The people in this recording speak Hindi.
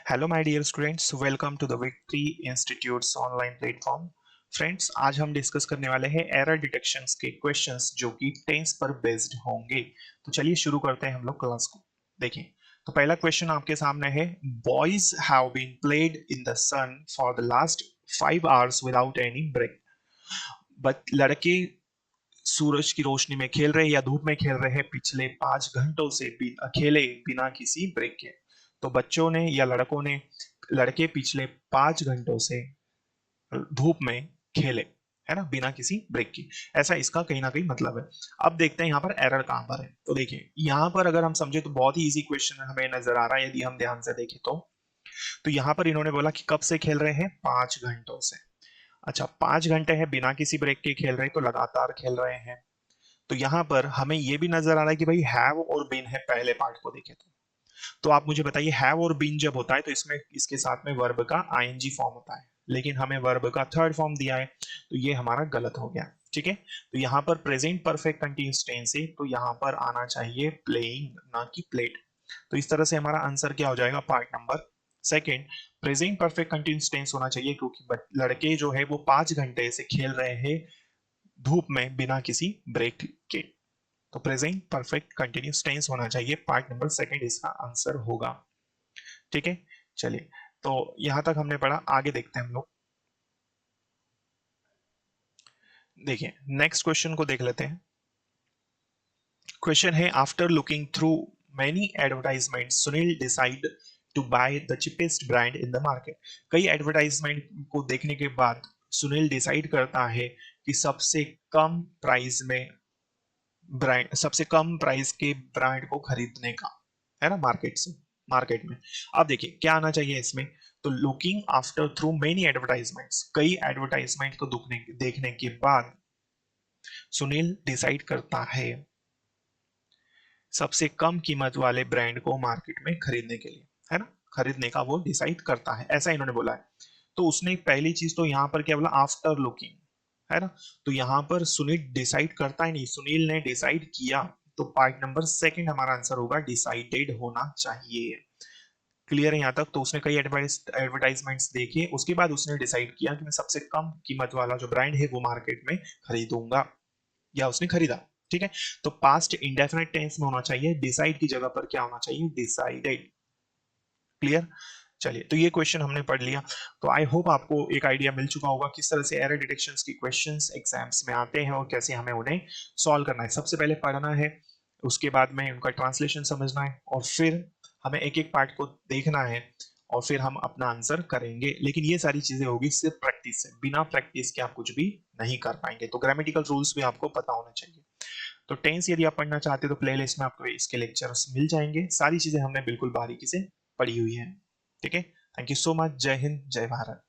Hello my dear students, welcome to the victory institutes online platform. Friends, आज हम डिस्कस करने वाले हैं एरर डिटेक्शंस के क्वेश्चंस जो कि टेंस पर बेस्ड होंगे। तो चलिए शुरू करते हैं हम लोग क्लास को। देखिए, तो पहला क्वेश्चन आपके सामने है, boys have been played in the sun for the last 5 hours without any break. But लड़के सूरज की रोशनी में खेल रहे या धूप में खेल रहे हैं पिछले 5 घंटों से अकेले बिना किसी ब्रेक के। तो बच्चों ने या लड़के पिछले 5 घंटों से धूप में खेले, है ना, बिना किसी ब्रेक की। ऐसा इसका कहीं ना कहीं मतलब है। अब देखते हैं यहाँ पर एरर कहाँ पर है। तो देखिए, यहाँ पर अगर हम समझे तो बहुत ही इजी क्वेश्चन हमें नजर आ रहा है। यदि हम ध्यान से देखें तो यहाँ पर इन्होंने बोला कि कब से खेल रहे हैं, 5 घंटों से। अच्छा, 5 घंटे है बिना किसी ब्रेक के खेल रहे हैं, तो लगातार खेल रहे हैं। तो यहाँ पर हमें ये भी नजर आ रहा है कि भाई हैव और बीन है। पहले पार्ट को देखें तो आप मुझे बताइए, हैव और बीन जब होता है तो इसमें इसके साथ में वर्ब का आईएनजी फॉर्म होता है, लेकिन हमें वर्ब का थर्ड फॉर्म दिया है, तो ये हमारा गलत हो गया। ठीक है, तो यहाँ पर प्रेजेंट परफेक्ट कंटीन्यूअस टेंस है, तो यहाँ पर आना चाहिए प्लेइंग, ना कि प्लेड। तो इस तरह से हमारा आंसर क्या हो जाएगा, part number second. Present perfect continuous tense होना चाहिए, क्योंकि लड़के जो है वो 5 घंटे से खेल रहे हैं धूप में बिना किसी ब्रेक के। तो प्रेजेंट परफेक्ट कंटिन्यूस टेंस होना चाहिए, पार्ट नंबर सेकंड इसका आंसर होगा। ठीक है, चलिए, तो यहां तक हमने पढ़ा। आगे देखते हैं हम लोग। देखिए, नेक्स्ट क्वेश्चन को देख लेते हैं। क्वेश्चन है, after looking through many advertisement Sunil decide to buy the cheapest brand in the market. कई एडवर्टाइजमेंट को देखने के बाद सुनील डिसाइड करता है कि सबसे कम प्राइस के ब्रांड को खरीदने का, है ना, मार्केट में। अब देखिए क्या आना चाहिए इसमें। तो looking after through many advertisements, कई एडवर्टाइजमेंट को देखने के बाद सुनील डिसाइड करता है सबसे कम कीमत वाले ब्रांड को मार्केट में खरीदने के लिए, है ना, खरीदने का वो डिसाइड करता है, ऐसा इन्होंने बोला है। तो उसने पहली चीज तो यहाँ पर क्या बोला, आफ्टर लुकिंग, है ना। तो यहाँ पर सुनील डिसाइड करता ही नहीं, सुनील ने डिसाइड किया। तो पार्ट नंबर सेकंड हमारा आंसर होगा, डिसाइडेड होना चाहिए। क्लियर है यहाँ तक। तो उसने कई एडवर्टाइजमेंट्स देखे, उसके बाद उसने डिसाइड किया कि मैं सबसे कम कीमत वाला जो ब्रांड है वो मार्केट में खरीदूंगा, या उसने खरीदा। ठीक है, तो पास्ट इंडेफिनिट टेंस में होना चाहिए, डिसाइड की जगह पर क्या होना चाहिए, डिसाइडेड। क्लियर। चलिए, तो ये क्वेश्चन हमने पढ़ लिया। तो आई होप आपको एक आइडिया मिल चुका होगा किस तरह से एरर डिटेक्शंस की क्वेश्चंस एग्जाम्स में आते हैं और कैसे हमें उन्हें सॉल्व करना है। सबसे पहले पढ़ना है, उसके बाद में उनका ट्रांसलेशन समझना है, और फिर हमें एक एक पार्ट को देखना है, और फिर हम अपना आंसर करेंगे। लेकिन ये सारी चीजें होगी सिर्फ प्रैक्टिस से, बिना प्रैक्टिस के आप कुछ भी नहीं कर पाएंगे। तो ग्रामेटिकल रूल्स भी आपको पता होना चाहिए। तो टेंस यदि आप पढ़ना चाहते हो तो प्लेलिस्ट में आपको इसके लेक्चर्स मिल जाएंगे। सारी चीजें हमने बिल्कुल बारीकी से पढ़ी हुई है। ठीक है, थैंक यू सो मच। जय हिंद, जय भारत।